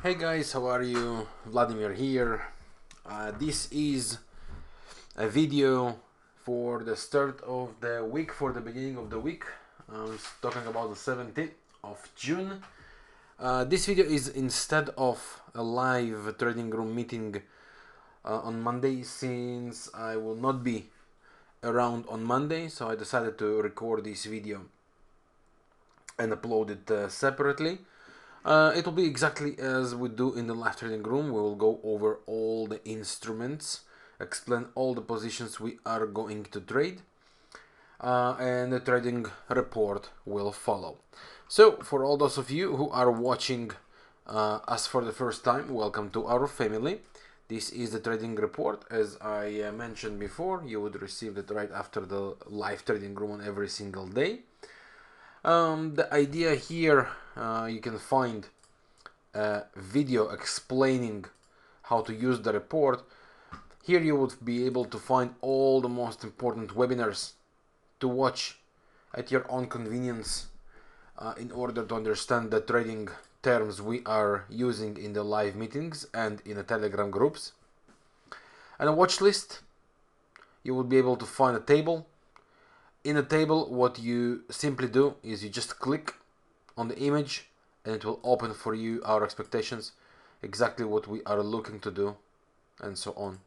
Hey guys, how are you? Vladimir here. This is a video for the start of the week, for the beginning of the week. I'm talking about the 17th of June. This video is instead of a live trading room meeting on Monday, since I will not be around on Monday, so I decided to record this video and upload it separately. It will be exactly as we do in the live trading room. We will go over all the instruments, explain all the positions we are going to trade, and the trading report will follow. So for all those of you who are watching us for the first time, welcome to our family. This is the trading report. As I mentioned before, you would receive it right after the live trading room on every single day. The idea here, you can find a video explaining how to use the report. Here you would be able to find all the most important webinars to watch at your own convenience in order to understand the trading terms we are using in the live meetings and in the Telegram groups. And a watch list, you will be able to find a table. In a table, what you simply do is you just click on the image and it will open for you our expectations, exactly what we are looking to do, and so on.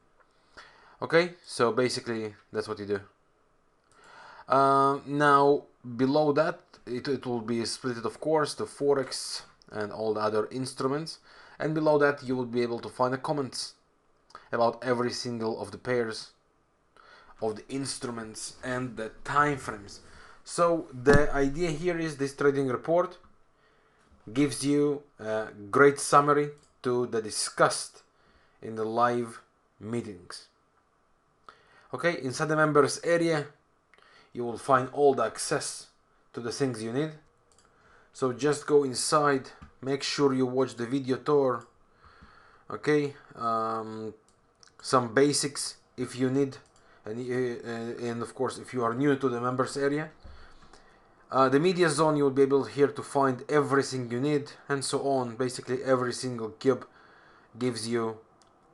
Okay, so basically that's what you do. Now below that, it will be split, of course, to Forex and all the other instruments, and below that you will be able to find the comments about every single of the pairs of the instruments and the time frames. So the idea here is this trading report gives you a great summary to the discussed in the live meetings. Okay, inside the members area you will find all the access to the things you need. So just go inside, make sure you watch the video tour. Okay, some basics if you need. And of course, if you are new to the members area, the media zone, you will be able here to find everything you need, and so on. Basically every single cube gives you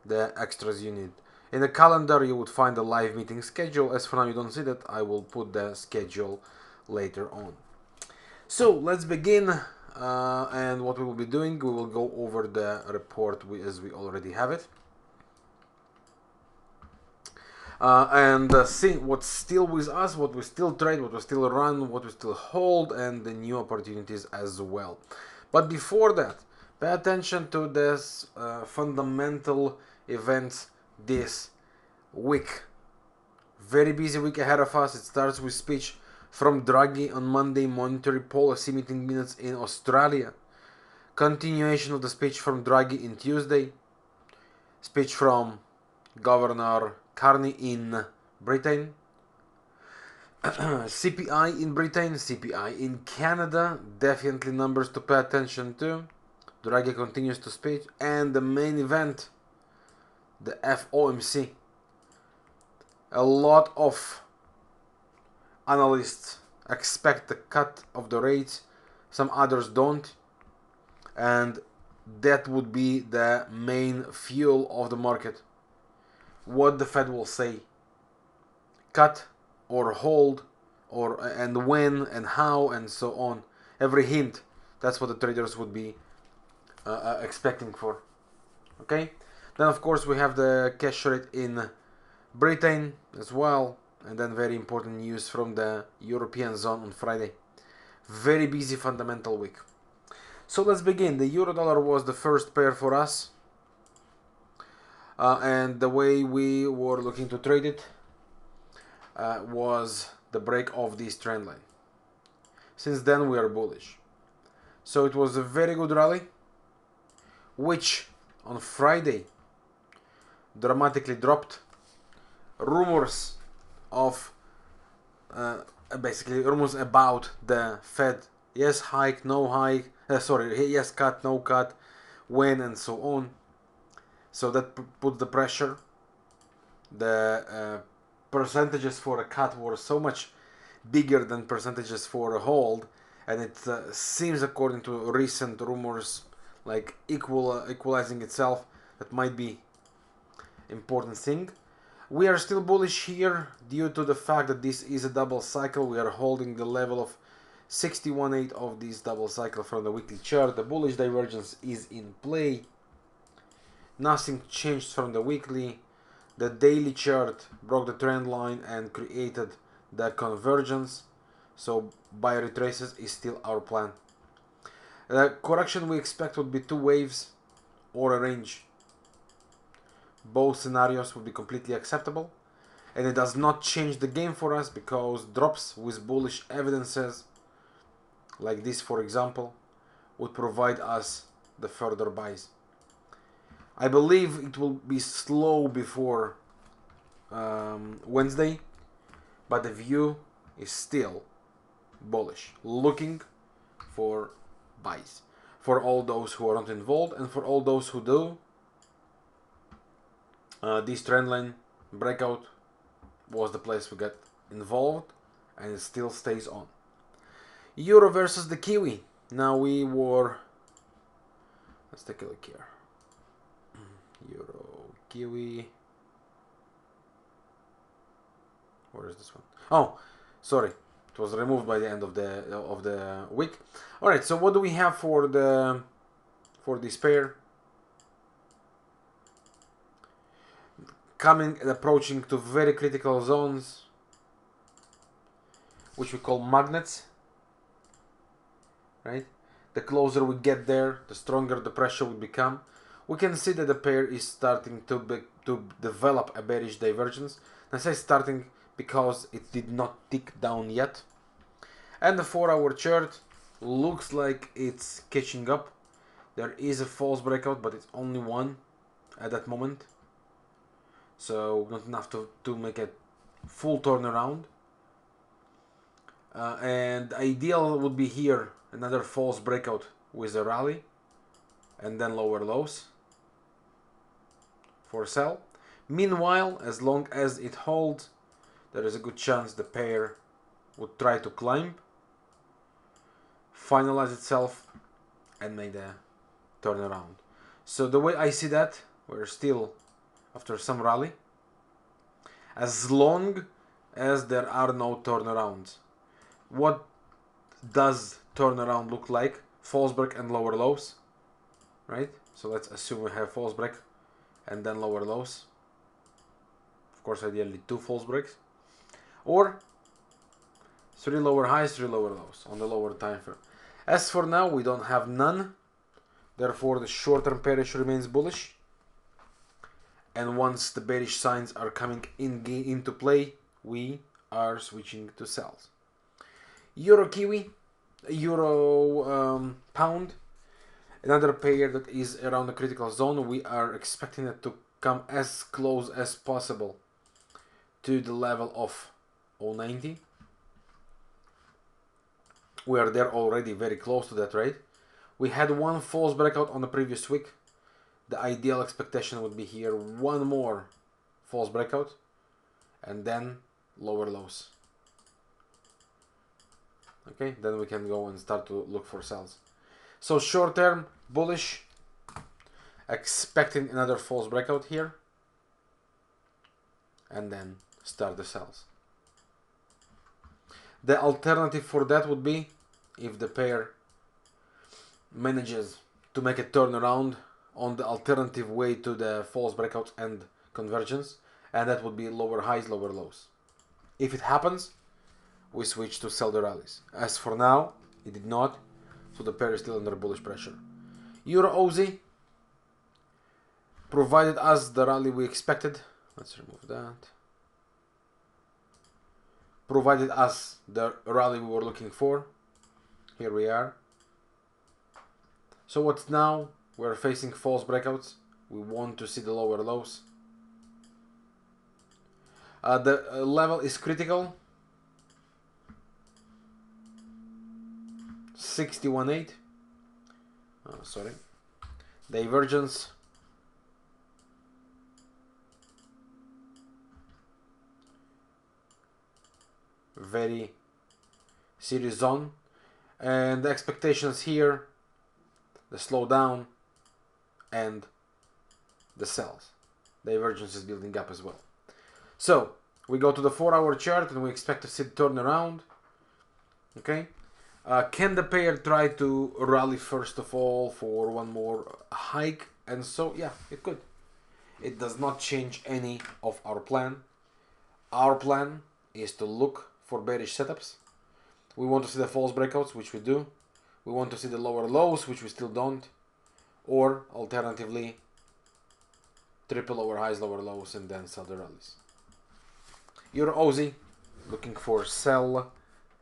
the extras you need. In the calendar you would find the live meeting schedule. As for now you don't see that, I will put the schedule later on. So let's begin, and what we will be doing, we will go over the report as we already have it. And see what's still with us, what we still trade, what we still run, what we still hold, and the new opportunities as well. But before that, pay attention to this fundamental events this week. Very busy week ahead of us. It starts with speech from Draghi on Monday, monetary policy meeting minutes in Australia. Continuation of the speech from Draghi in Tuesday. Speech from Governor Carney in Britain, CPI in Britain, CPI in Canada, definitely numbers to pay attention to. Draghi continues to speak, and the main event, the FOMC. A lot of analysts expect the cut of the rates, some others don't, and that would be the main fuel of the market. What the Fed will say, cut or hold, and when and how and so on. Every hint, that's what the traders would be expecting for. Okay, then of course we have the cash rate in Britain as well, and then very important news from the European zone on Friday. Very busy fundamental week. So let's begin. The euro dollar was the first pair for us. And the way we were looking to trade it was the break of this trend line. Since then we are bullish. So it was a very good rally, which on Friday dramatically dropped. Rumors of basically rumors about the Fed, yes hike, no hike, yes cut, no cut, when, and so on. So that puts the pressure. The percentages for a cut were so much bigger than percentages for a hold, and it seems, according to recent rumors, like equalizing itself. That might be important thing. We are still bullish here due to the fact that this is a double cycle. We are holding the level of 61.8 of this double cycle from the weekly chart. The bullish divergence is in play. Nothing changed from the weekly. The daily chart broke the trend line and created the convergence. So buy retraces is still our plan. The correction we expect would be 2 waves or a range. Both scenarios would be completely acceptable. And it does not change the game for us, because drops with bullish evidences, like this for example, would provide us the further buys. I believe it will be slow before Wednesday, but the view is still bullish, looking for buys for all those who are not involved, and for all those who do. This trendline breakout was the place we get involved, and it still stays on. Euro versus the Kiwi. Now we were, let's take a look here. Euro, Kiwi. Where is this one? Oh, sorry, it was removed by the end of the week. All right, so what do we have for this pair? Coming and approaching to very critical zones, which we call magnets, right? The closer we get there, the stronger the pressure will become. We can see that the pair is starting to develop a bearish divergence. I say starting because it did not tick down yet. And the 4-hour chart looks like it's catching up. There is a false breakout, but it's only one at that moment. So not enough to make a full turnaround. And ideal would be here another false breakout with a rally and then lower lows for sell. Meanwhile, as long as it holds, there is a good chance the pair would try to climb, finalize itself, and make the turnaround. So the way I see that, we're still after some rally, as long as there are no turnarounds. What does turnaround look like? False break and lower lows, right? So let's assume we have false break and then lower lows. Of course, ideally 2 false breaks, or 3 lower highs, 3 lower lows on the lower time frame. As for now, we don't have none. Therefore, the short-term pairish remains bullish. And once the bearish signs are coming into play, we are switching to sells. Euro Kiwi, Euro Pound, another pair that is around the critical zone. We are expecting it to come as close as possible to the level of 0.90. We are there already, very close to that, right? We had one false breakout on the previous week. The ideal expectation would be here one more false breakout and then lower lows. Okay, then we can go and start to look for sells. So short term, bullish, expecting another false breakout here, and then start the sells. The alternative for that would be if the pair manages to make a turnaround on the alternative way to the false breakouts and convergence, and that would be lower highs, lower lows. If it happens, we switch to sell the rallies. As for now, it did not, so the pair is still under bullish pressure. Euro Aussie provided us the rally we expected. Let's remove that. Provided us the rally we were looking for. Here we are. So what's now? We're facing false breakouts. We want to see the lower lows. The level is critical. 61.8. Sorry. Divergence. Very serious zone. And the expectations here, the slowdown and the sells. Divergence is building up as well. So we go to the 4-hour chart and we expect to see the turnaround. Okay. Can the pair try to rally first of all for one more hike? And so, yeah, it could. It does not change any of our plan. Our plan is to look for bearish setups. We want to see the false breakouts, which we do. We want to see the lower lows, which we still don't. Or, alternatively, triple lower highs, lower lows, and then sell the rallies. Euro Aussie, looking for sell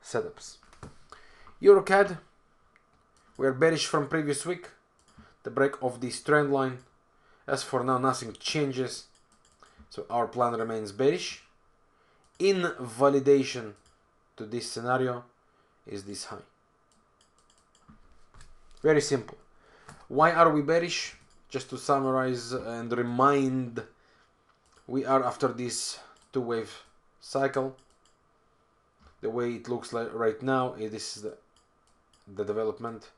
setups. Euro CAD, we are bearish from previous week. The break of this trend line. As for now, nothing changes. So our plan remains bearish. In validation to this scenario is this high. Very simple. Why are we bearish? Just to summarize and remind, we are after this two-wave cycle. The way it looks like right now, this is the development,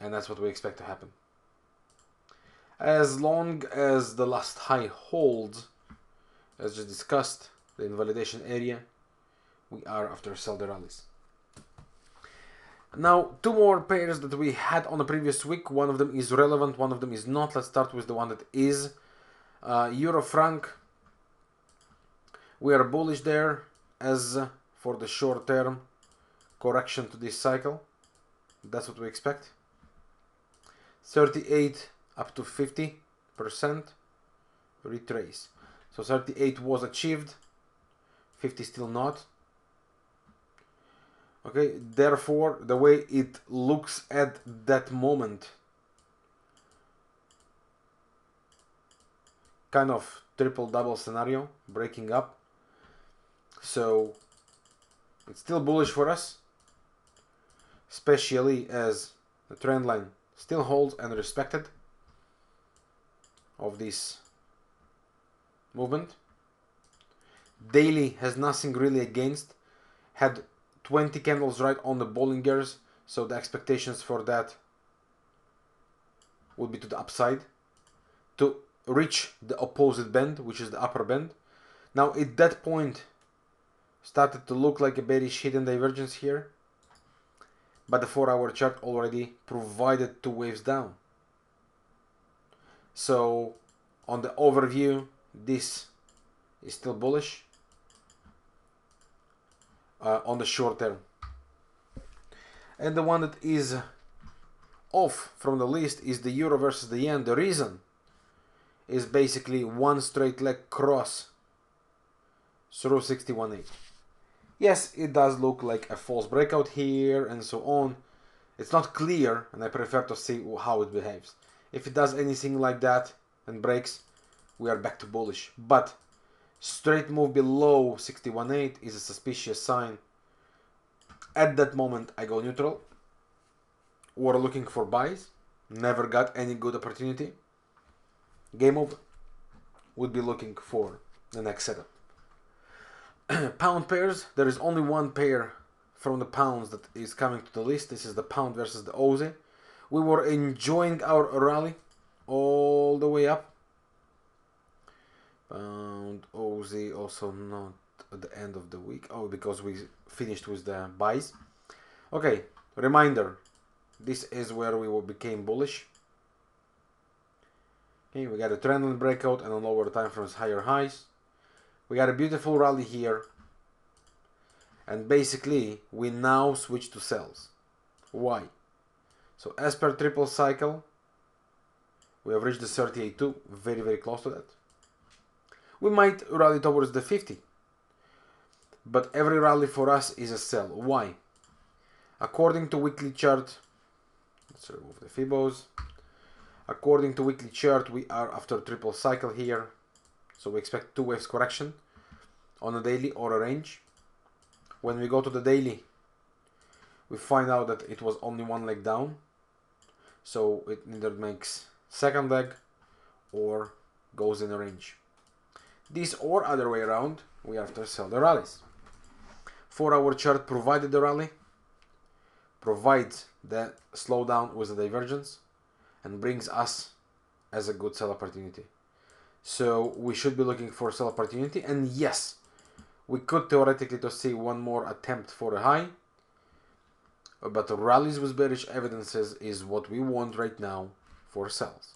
and that's what we expect to happen. As long as the last high holds, as just discussed, the invalidation area, we are after sell the rallies. Now, two more pairs that we had on the previous week. One of them is relevant, one of them is not. Let's start with the one that is. Euro franc. We are bullish there as for the short term correction to this cycle. That's what we expect. 38 up to 50% retrace. So 38 was achieved, 50 still not. Okay, therefore the way it looks at that moment, kind of triple double scenario, breaking up. So it's still bullish for us, especially as the trend line still holds and respected of this movement. Daily has nothing really against, had 20 candles right on the Bollingers, so the expectations for that would be to the upside, to reach the opposite band, which is the upper band. Now at that point started to look like a bearish hidden divergence here, but the 4-hour chart already provided two waves down. So on the overview, this is still bullish on the short term. And the one that is off from the list is the euro versus the yen. The reason is basically one straight leg cross through 61.8. Yes, it does look like a false breakout here and so on. It's not clear, and I prefer to see how it behaves. If it does anything like that and breaks, we are back to bullish. But straight move below 61.8 is a suspicious sign. At that moment, I go neutral. We're looking for buys. Never got any good opportunity. Game over. Would be looking for the next setup. Pound pairs. There is only one pair from the pounds that is coming to the list. This is the pound versus the Aussie. We were enjoying our rally all the way up. Pound, Aussie, also not at the end of the week. Oh, because we finished with the buys. Okay, reminder. This is where we became bullish. Okay, we got a trend line breakout and on lower time frames higher highs. We got a beautiful rally here. And basically, we now switch to sells. Why? So as per triple cycle, we have reached the 38.2, very, very close to that. We might rally towards the 50. But every rally for us is a sell. Why? According to weekly chart, let's remove the Fibos. According to weekly chart, we are after triple cycle here. So we expect two waves correction on a daily or a range. When we go to the daily, we find out that it was only one leg down. So it either makes second leg or goes in a range. This or other way around, we have to sell the rallies. 4-hour chart provided the rally, provides the slowdown with the divergence, and brings us as a good sell opportunity. So we should be looking for sell opportunity, and yes, we could theoretically to see one more attempt for a high, but rallies with bearish evidences is what we want right now for sells.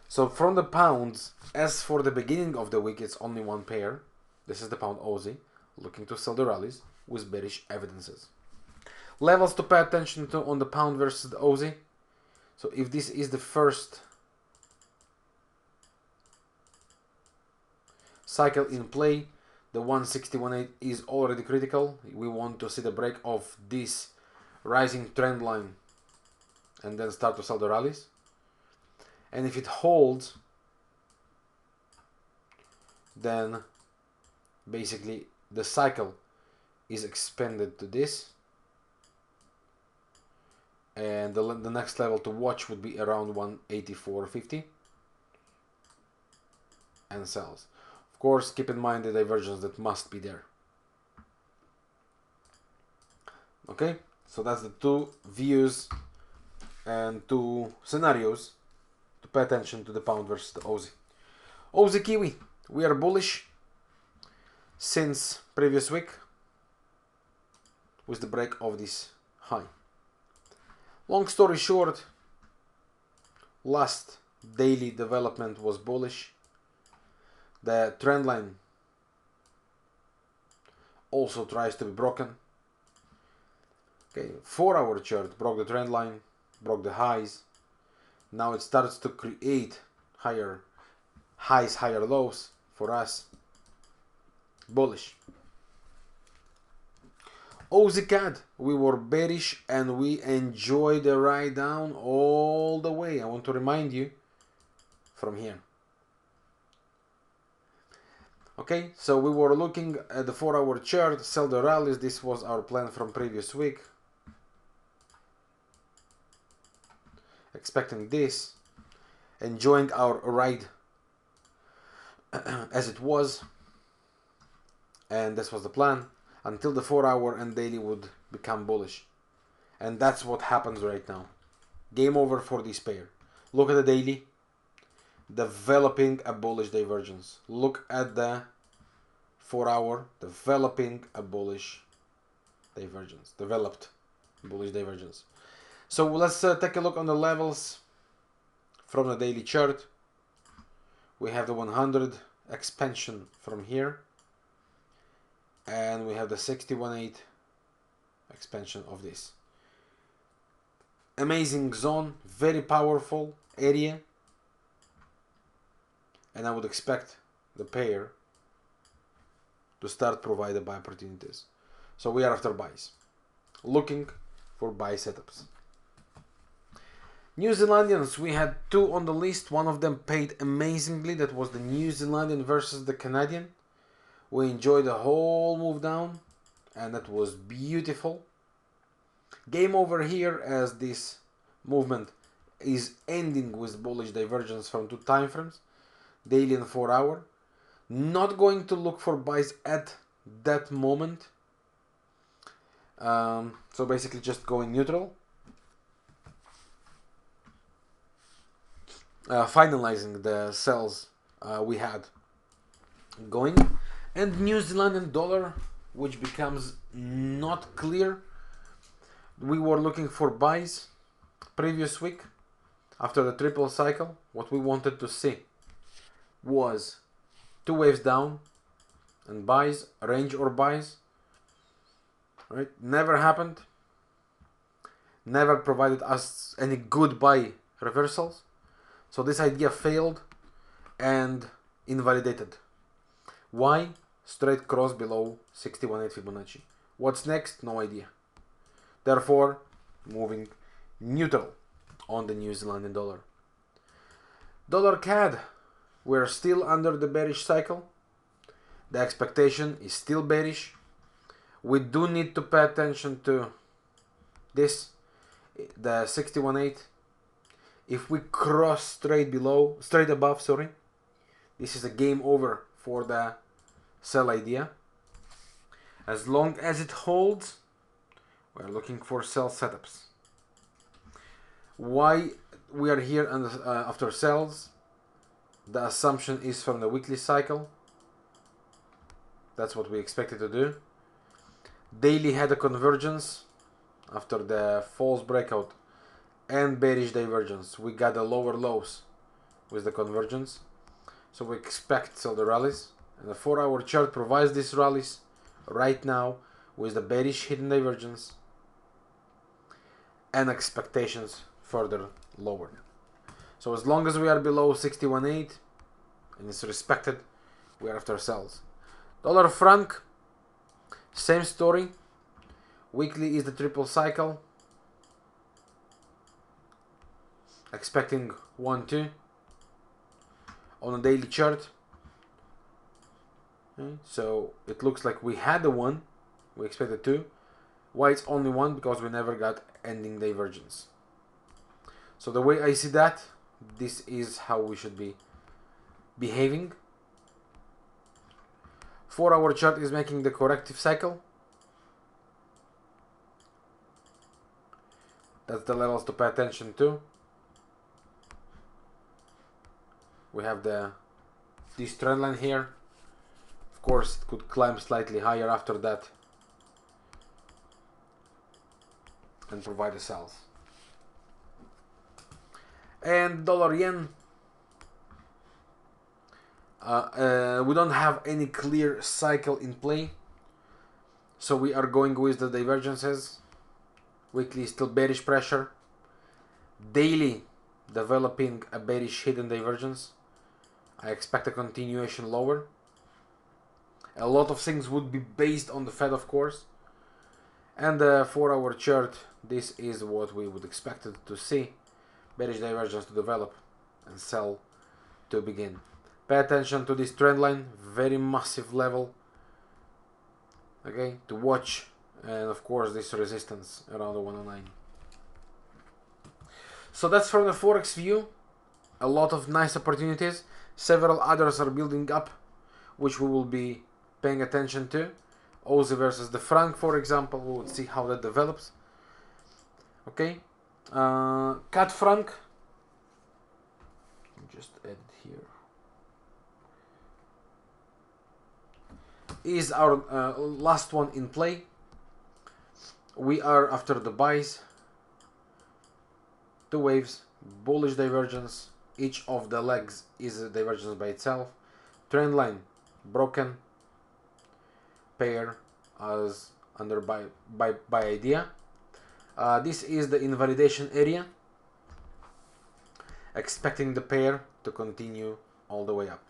So from the pounds, as for the beginning of the week, it's only one pair. This is the pound Aussie, looking to sell the rallies with bearish evidences. Levels to pay attention to on the pound versus the Aussie. So if this is the first cycle in play, the 161.8 is already critical. We want to see the break of this rising trend line and then start to sell the rallies. And if it holds, then basically the cycle is expanded to this, and the next level to watch would be around 184.50 and sells. Of course, keep in mind the divergence that must be there. Okay, so that's the two views and two scenarios to pay attention to the pound versus the Aussie. Aussie Kiwi, we are bullish since previous week with the break of this high. Long story short, last daily development was bullish. The trend line also tries to be broken. Okay, 4-hour chart broke the trend line, broke the highs. Now it starts to create higher highs, higher lows for us. Bullish. Aussie CAD, we were bearish and we enjoyed the ride down all the way. I want to remind you from here. Okay, so we were looking at the 4-hour chart, sell the rallies. This was our plan from previous week. Expecting this, enjoying our ride as it was, and this was the plan until the 4-hour and daily would become bullish, and that's what happens right now. Game over for this pair. Look at the daily, developing a bullish divergence. Look at the 4-hour, developing a bullish divergence, developed bullish divergence. So let's take a look on the levels from the daily chart. We have the 100 expansion from here, and we have the 61.8 expansion of this. Amazing zone, very powerful area, and I would expect the pair to start providing buy opportunities. So we are after buys, looking for buy setups. New Zealandians, we had two on the list. One of them paid amazingly. That was the New Zealandian versus the Canadian. We enjoyed the whole move down, and that was beautiful. Game over here, as this movement is ending with bullish divergence from two time frames, daily and 4-hour. Not going to look for buys at that moment. So basically just going neutral. Finalizing the sells we had going, and New Zealand dollar, which becomes not clear. We were looking for buys previous week after the triple cycle. What we wanted to see was two waves down and buys, range or buys. Right? Never happened. Never provided us any good buy reversals. So this idea failed and invalidated. Why? Straight cross below 61.8 Fibonacci. What's next? No idea. Therefore, moving neutral on the New Zealand dollar. Dollar CAD, we're still under the bearish cycle. The expectation is still bearish. We do need to pay attention to this, the 61.8. If we cross straight above, this is a game over for the sell idea. As long as it holds, we're looking for sell setups. Why we are here and after sells. The assumption is from the weekly cycle. That's what we expected to do. Daily had a convergence after the false breakout and bearish divergence. We got the lower lows with the convergence. So we expect sell the rallies. And the 4-hour chart provides these rallies right now with the bearish hidden divergence and expectations further lower. So as long as we are below 61.8 and it's respected, we are after sells. Dollar franc, same story. Weekly is the triple cycle. Expecting 1-2 on a daily chart. Okay, so it looks like we had the 1. We expected 2. Why it's only 1? Because we never got ending divergence. So the way I see that, this is how we should be behaving. 4-hour chart is making the corrective cycle. That's the levels to pay attention to. We have this trend line here. Of course, it could climb slightly higher after that and provide the sells. And dollar yen, we don't have any clear cycle in play, so we are going with the divergences. Weekly still bearish pressure. Daily developing a bearish hidden divergence. I expect a continuation lower. A lot of things would be based on the Fed, of course. And the 4-hour chart, this is what we would expect it to see. Bearish divergence to develop and sell to begin. Pay attention to this trend line, very massive level, okay, to watch, and of course this resistance around the 109. So that's from the Forex view. A lot of nice opportunities. Several others are building up, which we will be paying attention to. Aussie versus the franc, for example, we will see how that develops. Okay, CAD franc, just add it here, is our last one in play. We are after the buys, 2 waves, bullish divergence. Each of the legs is a divergence by itself. Trend line broken, pair as under by idea. This is the invalidation area, expecting the pair to continue all the way up.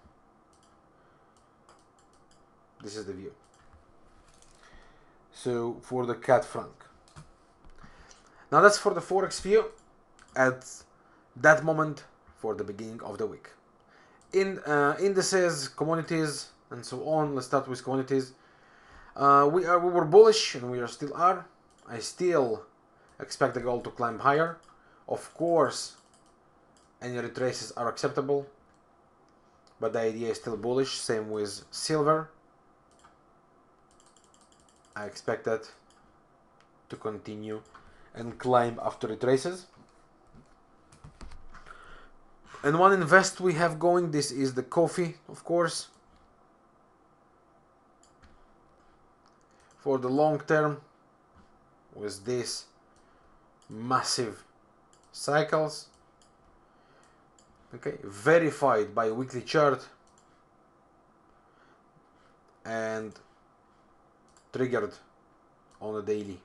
This is the view. So for the CAD franc. Now that's for the Forex view at that moment for the beginning of the week. In indices, commodities, and so on. Let's start with commodities. We were bullish, and we still are. I still expect the gold to climb higher. Of course, any retraces are acceptable, but the idea is still bullish. Same with silver. I expect that to continue and climb after retraces. And one invest we have going, this is the coffee, of course. For the long term, with these massive cycles, okay, verified by weekly chart and triggered on the daily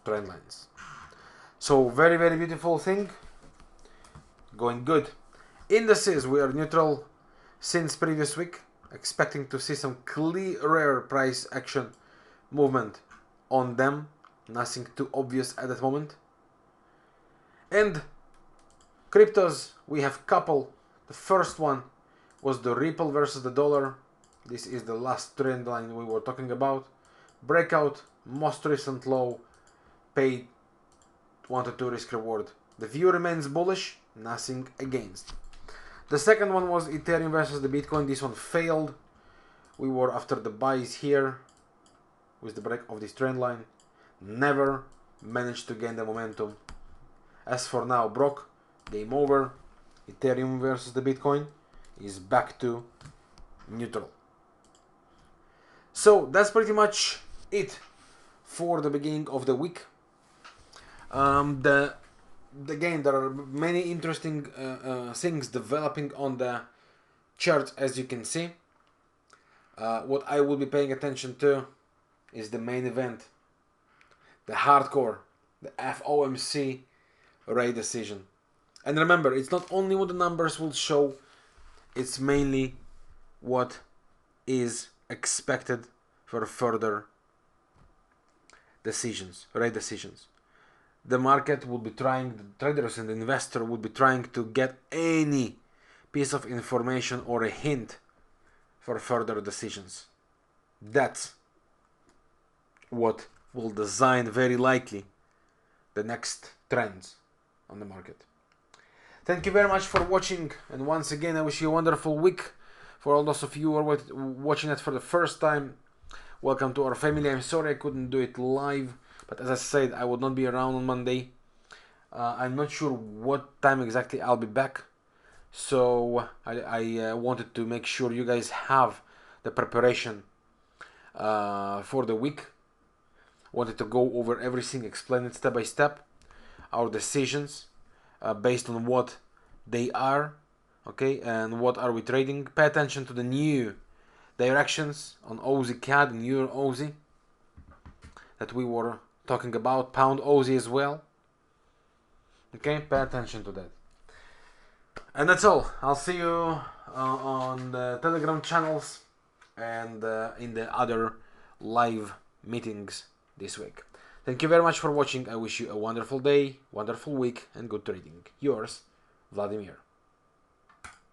trend lines. So very, very beautiful thing, going good. Indices, we are neutral since previous week, expecting to see some clearer price action movement on them. Nothing too obvious at that moment. And cryptos, we have couple. The first one was the Ripple versus the dollar. This is the last trend line we were talking about. Breakout, most recent low, paid 1 to 2 risk reward. The view remains bullish, nothing against. The second one was Ethereum versus the Bitcoin. This one failed. We were after the buys here with the break of this trend line. Never managed to gain the momentum. As for now, broke, game over. Ethereum versus the Bitcoin is back to neutral. So that's pretty much it for the beginning of the week. Again, there are many interesting things developing on the chart, as you can see. What I will be paying attention to is the main event, the hardcore, the FOMC rate decision. And remember, it's not only what the numbers will show, it's mainly what is expected for further decisions, rate decisions. The market will be trying, the traders and the investor will be trying to get any piece of information or a hint for further decisions. That's what will design very likely the next trends on the market. Thank you very much for watching, and once again I wish you a wonderful week. For all those of you who are watching it for the first time, welcome to our family. I'm sorry I couldn't do it live, but as I said, I would not be around on Monday. I'm not sure what time exactly I'll be back, so I wanted to make sure you guys have the preparation for the week. Wanted to go over everything, explain it step by step, our decisions based on what they are, okay, and what are we trading. Pay attention to the new directions on Aussie CAD and Euro Aussie that we were talking about, Pound Aussie as well. Okay, pay attention to that. And that's all. I'll see you on the Telegram channels and in the other live meetings this week. Thank you very much for watching. I wish you a wonderful day, wonderful week, and good trading. Yours, Vladimir.